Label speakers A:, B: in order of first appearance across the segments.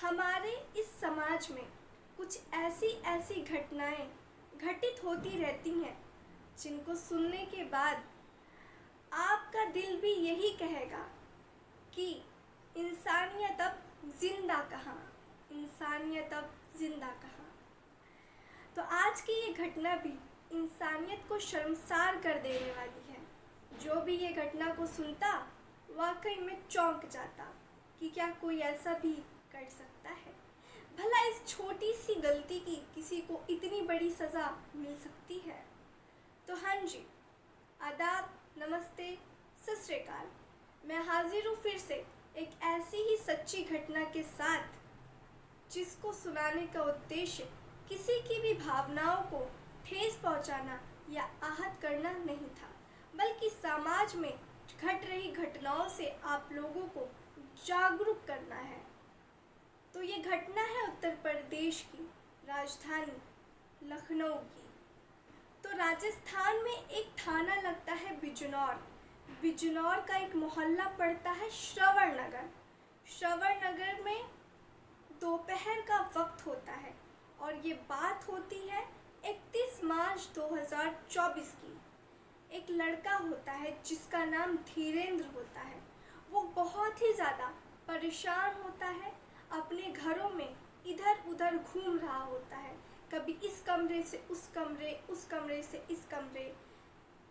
A: हमारे इस समाज में कुछ ऐसी ऐसी घटनाएं घटित होती रहती हैं जिनको सुनने के बाद आपका दिल भी यही कहेगा कि इंसानियत अब जिंदा कहाँ, इंसानियत अब जिंदा कहाँ। तो आज की ये घटना भी इंसानियत को शर्मसार कर देने वाली है। जो भी ये घटना को सुनता वाकई में चौंक जाता कि क्या कोई ऐसा भी कर सकता है। भला इस छोटी सी गलती की किसी को इतनी बड़ी सज़ा मिल सकती है। तो हाँ जी, आदाब, नमस्ते, सत श्री अकाल। मैं हाजिर हूँ फिर से एक ऐसी ही सच्ची घटना के साथ जिसको सुनाने का उद्देश्य किसी की भी भावनाओं को ठेस पहुंचाना या आहत करना नहीं था, बल्कि समाज में घट रही घटनाओं से आप लोगों को जागरूक करना है। तो ये घटना है उत्तर प्रदेश की राजधानी लखनऊ की। तो राजस्थान में एक थाना लगता है बिजनौर। बिजनौर का एक मोहल्ला पड़ता है श्रवण नगर। श्रवण नगर में दोपहर का वक्त होता है और ये बात होती है 31 मार्च 2024 की। एक लड़का होता है जिसका नाम धीरेन्द्र होता है। वो बहुत ही ज़्यादा परेशान होता है, अपने घरों में इधर उधर घूम रहा होता है, कभी इस कमरे से उस कमरे, उस कमरे से इस कमरे।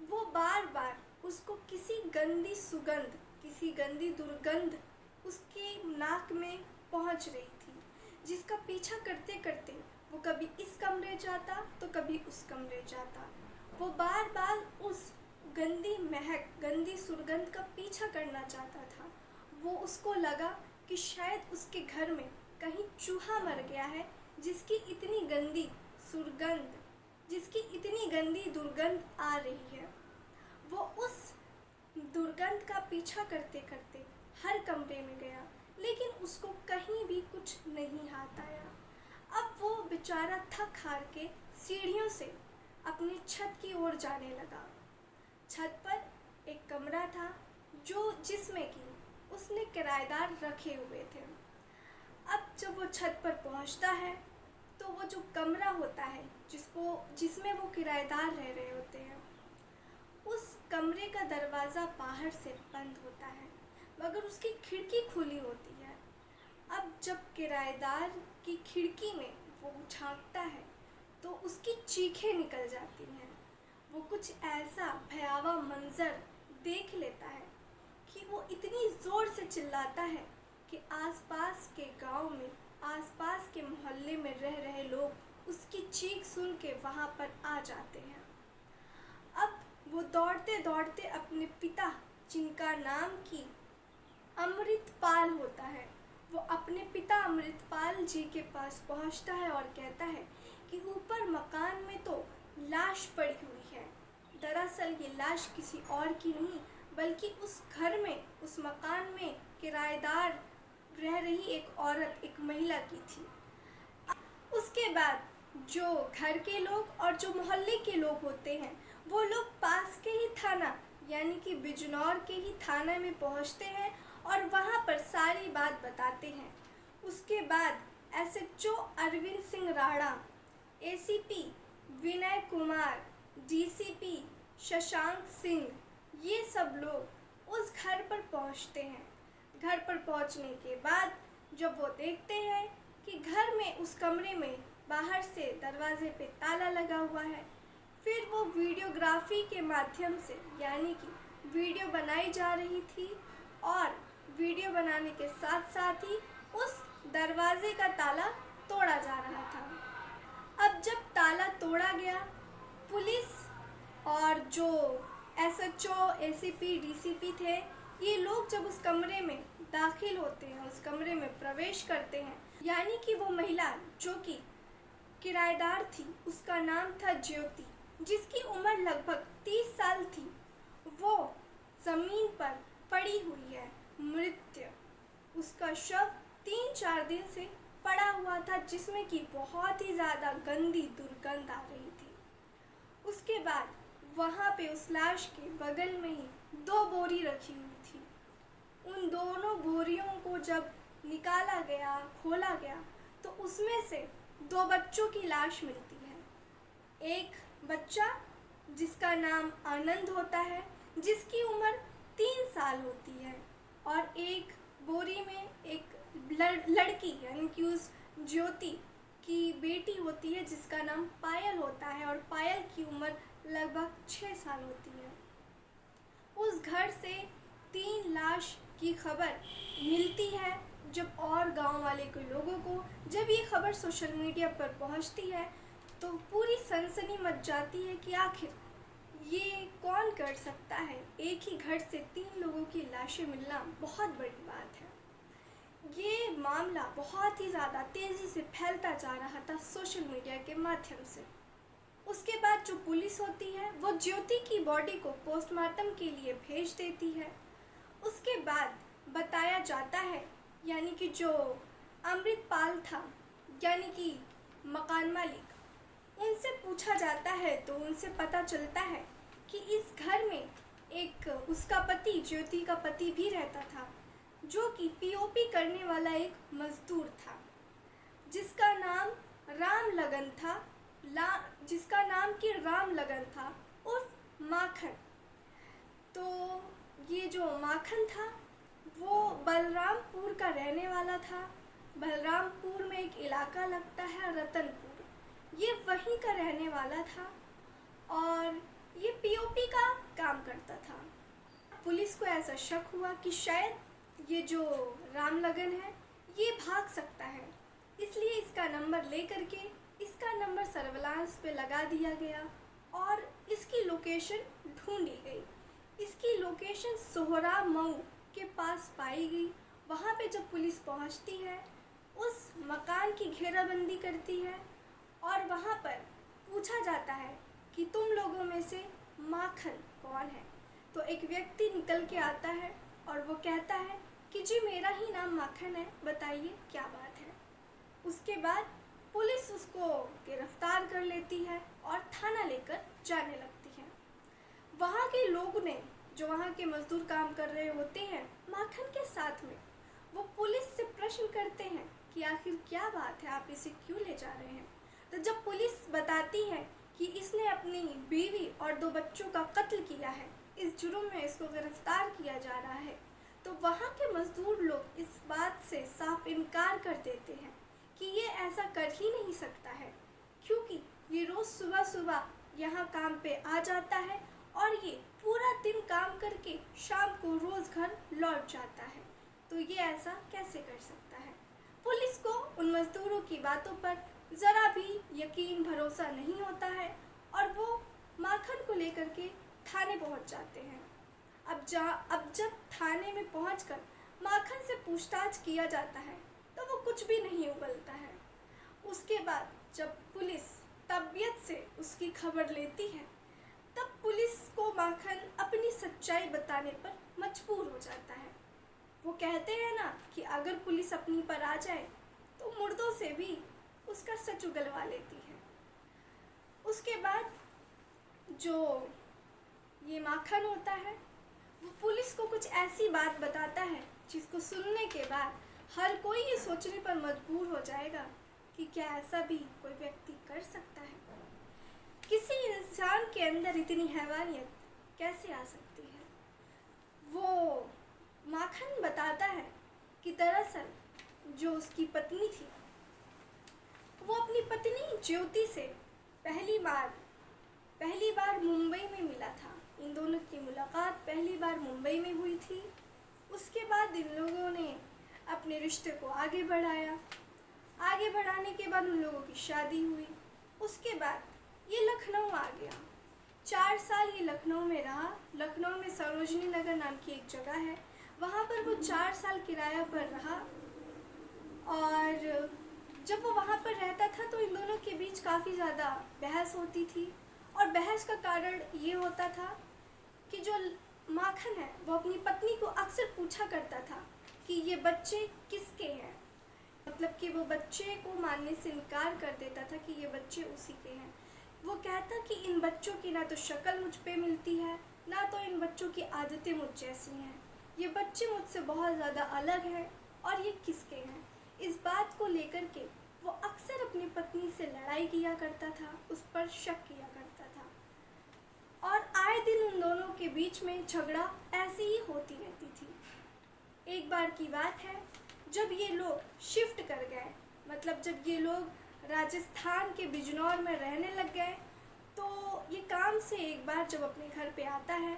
A: वो बार बार उसको किसी गंदी सुगंध, किसी गंदी दुर्गंध उसकी नाक में पहुंच रही थी, जिसका पीछा करते करते वो कभी इस कमरे जाता तो कभी उस कमरे जाता। वो बार बार उस गंदी महक, गंदी सुगंध का पीछा करना चाहता था। वो उसको लगा कि शायद उसके घर में कहीं चूहा मर गया है, जिसकी इतनी गंदी सुगंध, जिसकी इतनी गंदी दुर्गंध आ रही है। वो उस दुर्गंध का पीछा करते करते हर कमरे में गया, लेकिन उसको कहीं भी कुछ नहीं हाथ आया। अब वो बेचारा थक हार के सीढ़ियों से अपनी छत की ओर जाने लगा। छत पर एक कमरा था जिसमें कि उसने किराएदार रखे हुए थे। अब जब वो छत पर पहुंचता है तो वो जो कमरा होता है जिसमें वो किराएदार रह रहे होते हैं, उस कमरे का दरवाज़ा बाहर से बंद होता है, मगर उसकी खिड़की खुली होती है। अब जब किराएदार की खिड़की में वो झांकता है तो उसकी चीखें निकल जाती हैं। वो कुछ ऐसा भयावह मंजर देख लेता है कि वो इतनी ज़ोर से चिल्लाता है कि आसपास के गांव में, आसपास के मोहल्ले में रह रहे लोग उसकी चीख सुन के वहाँ पर आ जाते हैं। अब वो दौड़ते दौड़ते अपने पिता, जिनका नाम की अमृतपाल होता है, वो अपने पिता अमृतपाल जी के पास पहुंचता है और कहता है कि ऊपर मकान में तो लाश पड़ी हुई है। दरअसल ये लाश किसी और की नहीं, बल्कि उस घर में, उस मकान में किराएदार रह रही एक औरत, एक महिला की थी। उसके बाद जो घर के लोग और जो मोहल्ले के लोग होते हैं, वो लोग पास के ही थाना यानी कि बिजनौर के ही थाना में पहुंचते हैं और वहां पर सारी बात बताते हैं। उसके बाद SHO Arvind Singh Rana, ACP Vinay Kumar, DCP Shashank Singh, ये सब लोग उस घर पर पहुंचते हैं। घर पर पहुंचने के बाद जब वो देखते हैं कि घर में, उस कमरे में बाहर से दरवाजे पे ताला लगा हुआ है, फिर वो वीडियोग्राफी के माध्यम से, यानी कि वीडियो बनाई जा रही थी और वीडियो बनाने के साथ साथ ही उस दरवाजे का ताला तोड़ा जा रहा था। अब जब ताला तोड़ा गया, पुलिस और जो एसएचओ, एसीपी, डीसीपी थे, ये लोग जब उस कमरे में दाखिल होते हैं, उस कमरे में प्रवेश करते हैं, यानी कि वो महिला जो कि किराएदार थी, उसका नाम था ज्योति, जिसकी उम्र लगभग 30 साल थी, वो ज़मीन पर पड़ी हुई है, मृत। उसका शव 3-4 दिन से पड़ा हुआ था, जिसमें कि बहुत ही ज़्यादा गंदी दुर्गंध आ रही थी। उसके बाद वहाँ पे उस लाश के बगल में ही 2 बोरी रखी हुई थी। उन दोनों बोरियों को जब निकाला गया, खोला गया, तो उसमें से 2 बच्चों की लाश मिलती है। एक बच्चा जिसका नाम आनंद होता है, जिसकी उम्र 3 साल होती है, और एक बोरी में एक लड़की यानी कि उस ज्योति की बेटी होती है जिसका नाम पायल होता है, और पायल की उम्र लगभग 6 साल होती है। उस घर से 3 लाश की खबर मिलती है जब, और गांव वाले के लोगों को जब ये खबर सोशल मीडिया पर पहुंचती है तो पूरी सनसनी मच जाती है कि आखिर ये कौन कर सकता है। एक ही घर से 3 लोगों की लाशें मिलना बहुत बड़ी बात है। ये मामला बहुत ही ज़्यादा तेज़ी से फैलता जा रहा था सोशल मीडिया के माध्यम से। उसके बाद जो पुलिस होती है वो ज्योति की बॉडी को पोस्टमार्टम के लिए भेज देती है। उसके बाद बताया जाता है, यानी कि जो अमृतपाल था यानी कि मकान मालिक, उनसे पूछा जाता है तो उनसे पता चलता है कि इस घर में एक उसका पति, ज्योति का पति भी रहता था, जो कि पीओपी करने वाला एक मजदूर था, जिसका नाम राम लगन था, जिसका नाम कि राम लगन था उस माखन। तो ये जो माखन था वो बलरामपुर का रहने वाला था। बलरामपुर में एक इलाका लगता है रतनपुर, ये वहीं का रहने वाला था और ये पीओपी का काम करता था। पुलिस को ऐसा शक हुआ कि शायद ये जो राम लगन है ये भाग सकता है, इसलिए इसका नंबर लेकर के इसका नंबर सर्विलांस पे लगा दिया गया और इसकी लोकेशन ढूंढी गई। इसकी लोकेशन सोहरा मऊ के पास पाई गई। वहाँ पे जब पुलिस पहुँचती है, उस मकान की घेराबंदी करती है और वहाँ पर पूछा जाता है कि तुम लोगों में से माखन कौन है। तो एक व्यक्ति निकल के आता है और वो कहता है कि जी मेरा ही नाम माखन है, बताइए क्या बात है। उसके बाद पुलिस उसको गिरफ्तार कर लेती है और थाना लेकर जाने लगती है। वहाँ के लोग ने, जो वहाँ के मजदूर काम कर रहे होते हैं माखन के साथ में, वो पुलिस से प्रश्न करते हैं कि आखिर क्या बात है, आप इसे क्यों ले जा रहे हैं। तो जब पुलिस बताती है कि इसने अपनी बीवी और 2 बच्चों का कत्ल किया है, इस जुर्म में इसको गिरफ्तार किया जा रहा है, तो वहाँ के मजदूर लोग इस बात से साफ इनकार कर देते हैं कि ये ऐसा कर ही नहीं सकता है, क्योंकि ये रोज़ सुबह सुबह यहाँ काम पे आ जाता है और ये पूरा दिन काम करके शाम को रोज़ घर लौट जाता है, तो ये ऐसा कैसे कर सकता है। पुलिस को उन मजदूरों की बातों पर ज़रा भी यकीन भरोसा नहीं होता है और वो माखन को लेकर के थाने पहुंच जाते हैं। अब जब थाने में पहुंचकर माखन से पूछताछ किया जाता है तो वो कुछ भी नहीं उगलता है। उसके बाद जब पुलिस तबीयत से उसकी खबर लेती है, तब पुलिस को माखन अपनी सच्चाई बताने पर मजबूर हो जाता है। वो कहते हैं ना कि अगर पुलिस अपनी पर आ जाए तो मुर्दों से भी उसका सच उगलवा लेती है। उसके बाद जो ये माखन होता है वो पुलिस को कुछ ऐसी बात बताता है जिसको सुनने के बाद हर कोई ये सोचने पर मजबूर हो जाएगा कि क्या ऐसा भी कोई व्यक्ति कर सकता है। किसी इंसान के अंदर इतनी हैवानियत कैसे आ सकती है। वो माखन बताता है कि दरअसल जो उसकी पत्नी थी, वो अपनी पत्नी ज्योति से पहली बार मुंबई में मिला था। इन दोनों की मुलाकात पहली बार मुंबई में हुई थी। उसके बाद इन लोगों ने अपने रिश्ते को आगे बढ़ाया। आगे बढ़ाने के बाद उन लोगों की शादी हुई। उसके बाद ये लखनऊ आ गया। 4 साल ये लखनऊ में रहा। लखनऊ में सरोजनी नगर नाम की एक जगह है, वहाँ पर वो 4 साल किराया पर रहा। और जब वो वहाँ पर रहता था तो इन दोनों के बीच काफ़ी ज़्यादा बहस होती थी, और बहस का कारण ये होता था कि जो माखन है वो अपनी पत्नी को अक्सर पूछा करता था कि ये बच्चे किसके हैं, मतलब कि वो बच्चे को मानने से इनकार कर देता था कि ये बच्चे उसी के हैं। वो कहता कि इन बच्चों की ना तो शक्ल मुझ पे मिलती है, ना तो इन बच्चों की आदतें मुझ जैसी हैं, ये बच्चे मुझसे बहुत ज़्यादा अलग हैं और ये किसके हैं। इस बात को लेकर के वो अक्सर अपनी पत्नी से लड़ाई किया करता था, उस पर शक किया करता था और आए दिन उन दोनों के बीच में झगड़ा ऐसी ही होती रहती थी। एक बार की बात है, जब ये लोग शिफ्ट कर गए, मतलब जब ये लोग राजस्थान के बिजनौर में रहने लग गए, तो ये काम से एक बार जब अपने घर पे आता है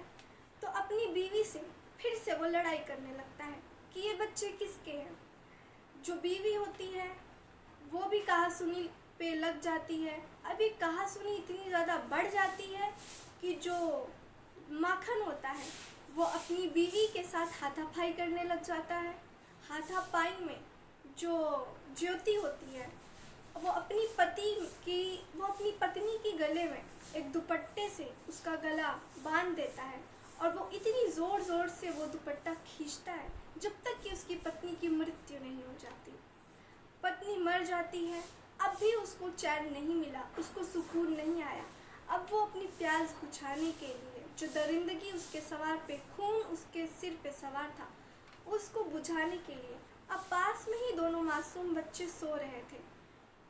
A: तो अपनी बीवी से फिर से वो लड़ाई करने लगता है कि ये बच्चे किसके हैं। जो बीवी होती है वो भी कहासुनी पे लग जाती है। अभी कहासुनी इतनी ज़्यादा बढ़ जाती है कि जो माखन होता है वो अपनी बीवी के साथ हाथापाई करने लग जाता है। हाथापाई में जो ज्योति होती है वो अपनी पत्नी की गले में एक दुपट्टे से उसका गला बांध देता है और वो इतनी ज़ोर ज़ोर से वो दुपट्टा खींचता है जब तक कि उसकी पत्नी की मृत्यु नहीं हो जाती। पत्नी मर जाती है, अब भी उसको चैन नहीं मिला, उसको सुकून नहीं आया। अब वो अपनी प्यास बुझाने के लिए, जो दरिंदगी उसके सवार पे, खून उसके सिर पे सवार था, उसको बुझाने के लिए अब पास में ही दोनों मासूम बच्चे सो रहे थे।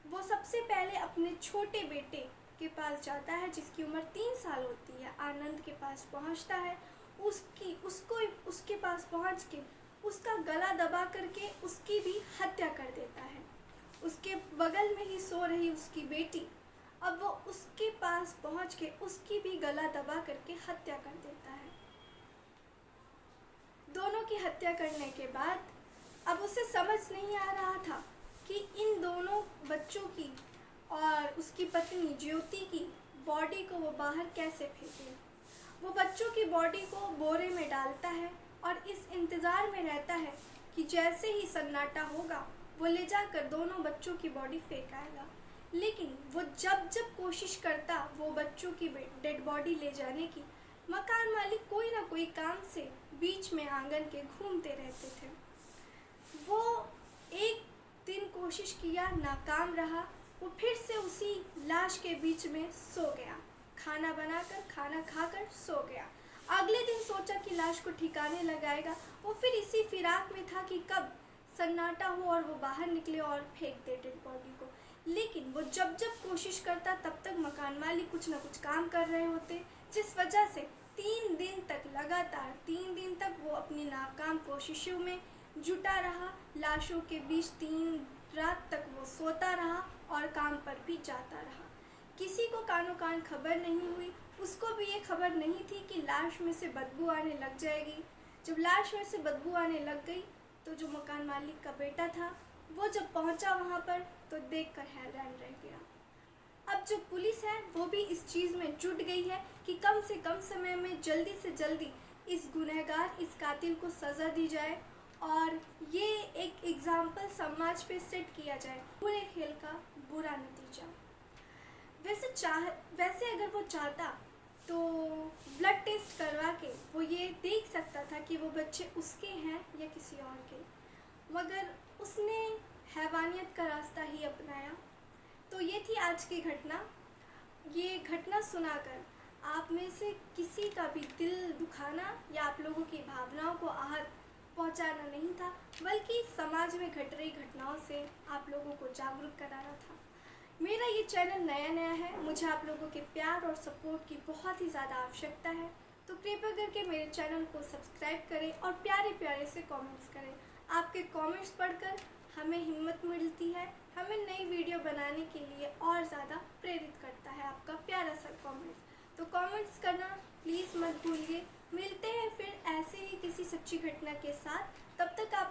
A: वो सबसे पहले अपने छोटे बेटे के पास जाता है जिसकी उम्र 3 साल होती है, आनंद के पास पहुंचता है। उसके पास पहुंच के उसका गला दबा करके उसकी भी हत्या कर देता है। उसके बगल में ही सो रही उसकी बेटी, अब वो उसके पास पहुंच के उसकी भी गला दबा करके हत्या कर देता है। दोनों की हत्या करने के बाद अब उसे समझ नहीं आ रहा था कि इन दोनों बच्चों की और उसकी पत्नी ज्योति की बॉडी को वो बाहर कैसे फेंके। वो बच्चों की बॉडी को बोरे में डालता है और इस इंतज़ार में रहता है कि जैसे ही सन्नाटा होगा वो ले जाकर दोनों बच्चों की बॉडी फेंक आएगा। लेकिन वो जब जब कोशिश करता वो बच्चों की डेड बॉडी ले जाने की, मकान मालिक कोई ना कोई काम से बीच में आंगन के घूमते रहते थे। वो एक दिन कोशिश किया, नाकाम रहा। वो फिर से उसी लाश के बीच में सो गया, खाना बनाकर खाना खाकर सो गया। अगले दिन सोचा कि लाश को ठिकाने लगाएगा। वो फिर इसी फिराक में था कि कब सन्नाटा हो और वो बाहर निकले और फेंक दे डेड बॉडी को। लेकिन वो जब जब कोशिश करता तब तक मकान मालिक कुछ ना कुछ काम कर रहे होते, जिस वजह से 3 दिन तक, लगातार 3 दिन तक वो अपनी नाकाम कोशिशों में जुटा रहा। लाशों के बीच 3 रात तक वो सोता रहा और काम पर भी जाता रहा। किसी को कानो कान खबर नहीं हुई। उसको भी ये खबर नहीं थी कि लाश में से बदबू आने लग जाएगी। जब लाश में से बदबू आने लग गई तो जो मकान मालिक का बेटा था वो जब पहुंचा वहां पर तो देखकर हैरान रह गया। अब जो पुलिस है वो भी इस चीज़ में जुट गई है कि कम से कम समय में जल्दी से जल्दी इस गुनहगार, इस कातिल को सज़ा दी जाए और ये एक एग्जाम्पल समाज पे सेट किया जाए, बुरे खेल का बुरा नतीजा। वैसे अगर वो चाहता तो ब्लड टेस्ट करवा के वो ये देख सकता था कि वो बच्चे उसके हैं या किसी और के, मगर उसने हैवानियत का रास्ता ही अपनाया। तो ये थी आज की घटना। ये घटना सुनाकर आप में से किसी का भी दिल दुखाना या आप लोगों की भावनाओं को आहत पहुंचाना नहीं था, बल्कि समाज में घट रही घटनाओं से आप लोगों को जागरूक कराना था। मेरा ये चैनल नया है, मुझे आप लोगों के प्यार और सपोर्ट की बहुत ही ज़्यादा आवश्यकता है, तो कृपया करके मेरे चैनल को सब्सक्राइब करें और प्यारे प्यारे से कमेंट्स करें। आपके कमेंट्स पढ़कर हमें हिम्मत मिलती है, हमें नई वीडियो बनाने के लिए और ज़्यादा प्रेरित करता है आपका प्यारा सा कमेंट्स। तो कमेंट्स करना प्लीज़ मत भूलिए। मिलते हैं फिर ऐसे ही किसी सच्ची घटना के साथ। तब तक आप